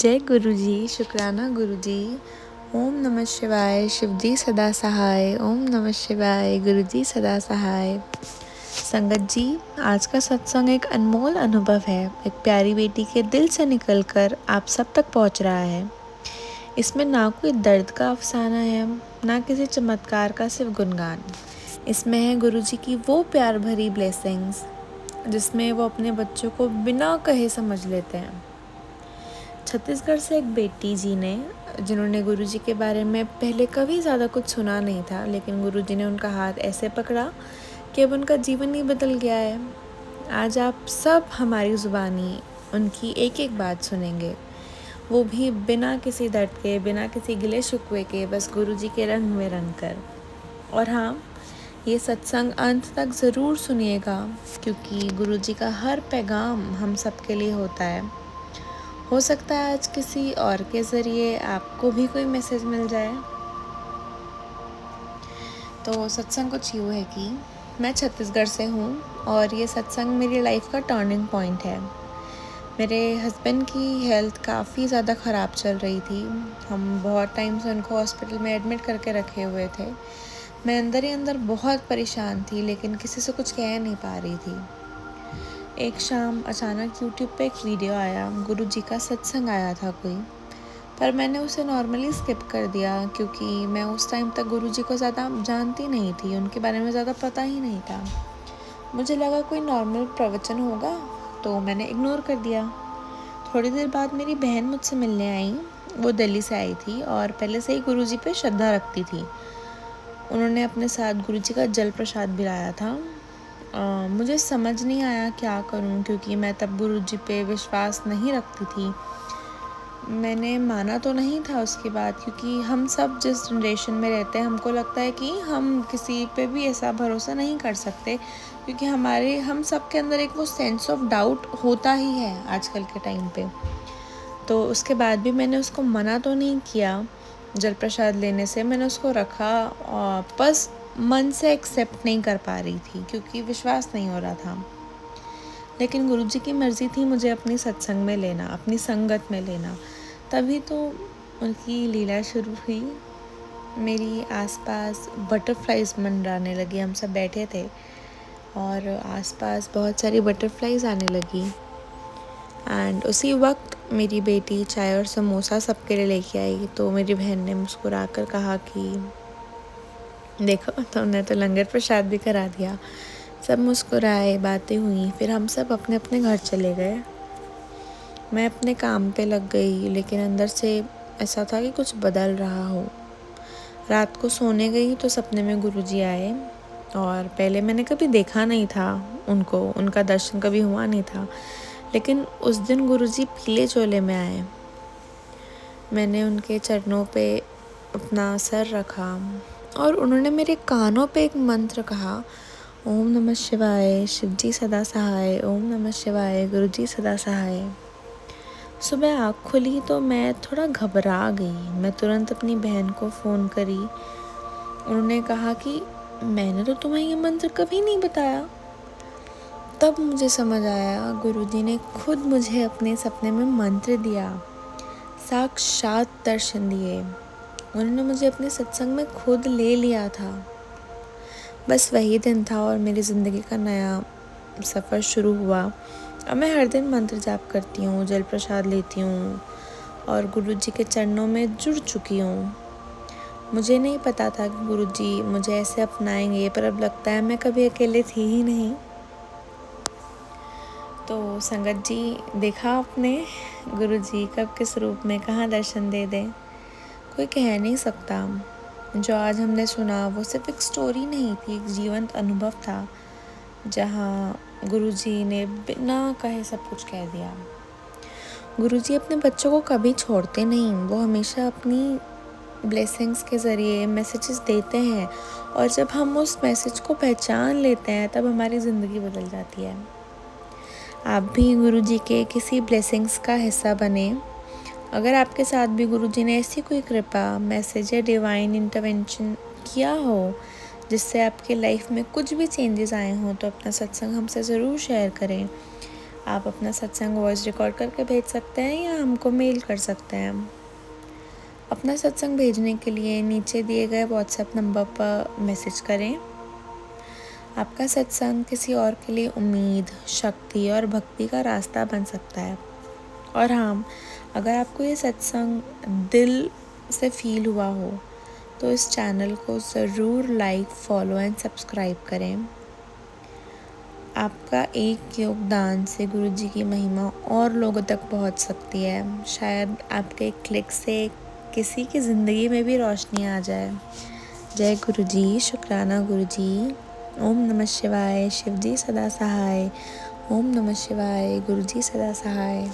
जय गुरु जी, शुक्राना गुरु जी। ओम नमः शिवाय, शिव जी सदा सहाय। ओम नमः शिवाय, गुरु जी सदा सहाय। संगत जी, आज का सत्संग एक अनमोल अनुभव है। एक प्यारी बेटी के दिल से निकलकर आप सब तक पहुंच रहा है। इसमें ना कोई दर्द का अफसाना है, ना किसी चमत्कार का सिर्फ गुणगान। इसमें है गुरु जी की वो प्यार भरी ब्लेसिंग्स जिसमें वो अपने बच्चों को बिना कहे समझ लेते हैं। छत्तीसगढ़ से एक बेटी जी ने, जिन्होंने गुरुजी के बारे में पहले कभी ज़्यादा कुछ सुना नहीं था, लेकिन गुरुजी ने उनका हाथ ऐसे पकड़ा कि अब उनका जीवन ही बदल गया है। आज आप सब हमारी ज़ुबानी उनकी एक एक बात सुनेंगे, वो भी बिना किसी दर्द के, बिना किसी गिले शिकवे के, बस गुरुजी के रंग में रंग कर। और हाँ, ये सत्संग अंत तक ज़रूर सुनिएगा, क्योंकि गुरुजी का हर पैगाम हम सब के लिए होता है। हो सकता है आज किसी और के ज़रिए आपको भी कोई मैसेज मिल जाए। तो सत्संग कुछ यूँ है कि मैं छत्तीसगढ़ से हूँ और ये सत्संग मेरी लाइफ का टर्निंग पॉइंट है। मेरे हस्बैंड की हेल्थ काफ़ी ज़्यादा ख़राब चल रही थी। हम बहुत टाइम से उनको हॉस्पिटल में एडमिट करके रखे हुए थे। मैं अंदर ही अंदर बहुत परेशान थी, लेकिन किसी से कुछ कह नहीं पा रही थी। एक शाम अचानक यूट्यूब पे एक वीडियो आया, गुरु जी का सत्संग आया था कोई, पर मैंने उसे नॉर्मली स्किप कर दिया, क्योंकि मैं उस टाइम तक गुरु जी को ज़्यादा जानती नहीं थी, उनके बारे में ज़्यादा पता ही नहीं था। मुझे लगा कोई नॉर्मल प्रवचन होगा, तो मैंने इग्नोर कर दिया। थोड़ी देर बाद मेरी बहन मुझसे मिलने आई। वो दिल्ली से आई थी और पहले से ही गुरु जी पे श्रद्धा रखती थी। उन्होंने अपने साथ गुरु जी का जल प्रसाद भी लाया था। मुझे समझ नहीं आया क्या करूं, क्योंकि मैं तब गुरु जी पे विश्वास नहीं रखती थी। मैंने माना तो नहीं था उसके बाद, क्योंकि हम सब जिस जनरेशन में रहते हैं, हमको लगता है कि हम किसी पे भी ऐसा भरोसा नहीं कर सकते, क्योंकि हम सब के अंदर एक वो सेंस ऑफ डाउट होता ही है आजकल के टाइम पे। तो उसके बाद भी मैंने उसको मना तो नहीं किया जल प्रसाद लेने से, मैंने उसको रखा और बस मन से एक्सेप्ट नहीं कर पा रही थी, क्योंकि विश्वास नहीं हो रहा था। लेकिन गुरुजी की मर्ज़ी थी मुझे अपनी सत्संग में लेना, अपनी संगत में लेना। तभी तो उनकी लीला शुरू हुई। मेरी आसपास बटरफ्लाइज मंडराने लगी। हम सब बैठे थे और आसपास बहुत सारी बटरफ्लाइज आने लगी। एंड उसी वक्त मेरी बेटी चाय और समोसा सबके लिए लेके आई। तो मेरी बहन ने मुस्कुरा कर कहा कि देखो, तुमने तो लंगर प्रसाद भी करा दिया। सब मुस्कुराए, बातें हुई, फिर हम सब अपने अपने घर चले गए। मैं अपने काम पे लग गई, लेकिन अंदर से ऐसा था कि कुछ बदल रहा हो। रात को सोने गई तो सपने में गुरुजी आए, और पहले मैंने कभी देखा नहीं था उनको, उनका दर्शन कभी हुआ नहीं था, लेकिन उस दिन गुरुजी पीले चोले में आए। मैंने उनके चरणों पे अपना सर रखा और उन्होंने मेरे कानों पे एक मंत्र कहा, ओम नमः शिवाय, शिव जी सदा सहाय। ओम नमः शिवाय, गुरु जी सदा सहाय। सुबह आँख खुली तो मैं थोड़ा घबरा गई। मैं तुरंत अपनी बहन को फ़ोन करी। उन्होंने कहा कि मैंने तो तुम्हें ये मंत्र कभी नहीं बताया। तब मुझे समझ आया, गुरुजी ने खुद मुझे अपने सपने में मंत्र दिया, साक्षात दर्शन दिए। उन्होंने मुझे अपने सत्संग में खुद ले लिया था। बस वही दिन था और मेरी ज़िंदगी का नया सफ़र शुरू हुआ। अब मैं हर दिन मंत्र जाप करती हूँ, जल प्रसाद लेती हूँ और गुरुजी के चरणों में जुड़ चुकी हूँ। मुझे नहीं पता था कि गुरुजी मुझे ऐसे अपनाएंगे, पर अब लगता है मैं कभी अकेले थी ही नहीं। तो संगत जी, देखा आपने गुरुजी कब किस रूप में कहाँ दर्शन दे दें, कोई कह नहीं सकता। जो आज हमने सुना वो सिर्फ एक स्टोरी नहीं थी, एक जीवंत अनुभव था, जहाँ गुरुजी ने बिना कहे सब कुछ कह दिया। गुरुजी अपने बच्चों को कभी छोड़ते नहीं। वो हमेशा अपनी ब्लेसिंग्स के ज़रिए मैसेजेस देते हैं, और जब हम उस मैसेज को पहचान लेते हैं तब हमारी ज़िंदगी बदल जाती है। आप भी गुरुजी के किसी ब्लेसिंग्स का हिस्सा बने। अगर आपके साथ भी गुरुजी ने ऐसी कोई कृपा, मैसेज या डिवाइन इंटरवेंशन किया हो जिससे आपके लाइफ में कुछ भी चेंजेस आए हों, तो अपना सत्संग हमसे ज़रूर शेयर करें। आप अपना सत्संग वॉइस रिकॉर्ड करके भेज सकते हैं या हमको मेल कर सकते हैं। अपना सत्संग भेजने के लिए नीचे दिए गए व्हाट्सएप नंबर पर मैसेज करें। आपका सत्संग किसी और के लिए उम्मीद, शक्ति और भक्ति का रास्ता बन सकता है। और हाँ, अगर आपको ये सत्संग दिल से फील हुआ हो तो इस चैनल को ज़रूर लाइक, फॉलो एंड सब्सक्राइब करें। आपका एक योगदान से गुरु जी की महिमा और लोगों तक पहुंच सकती है। शायद आपके एक क्लिक से किसी की ज़िंदगी में भी रोशनी आ जाए। जय गुरु जी, शुक्राना गुरु जी। ओम नमः शिवाय, शिव जी सदा सहाय। ओम नमः शिवाय, गुरु जी सदा सहाय।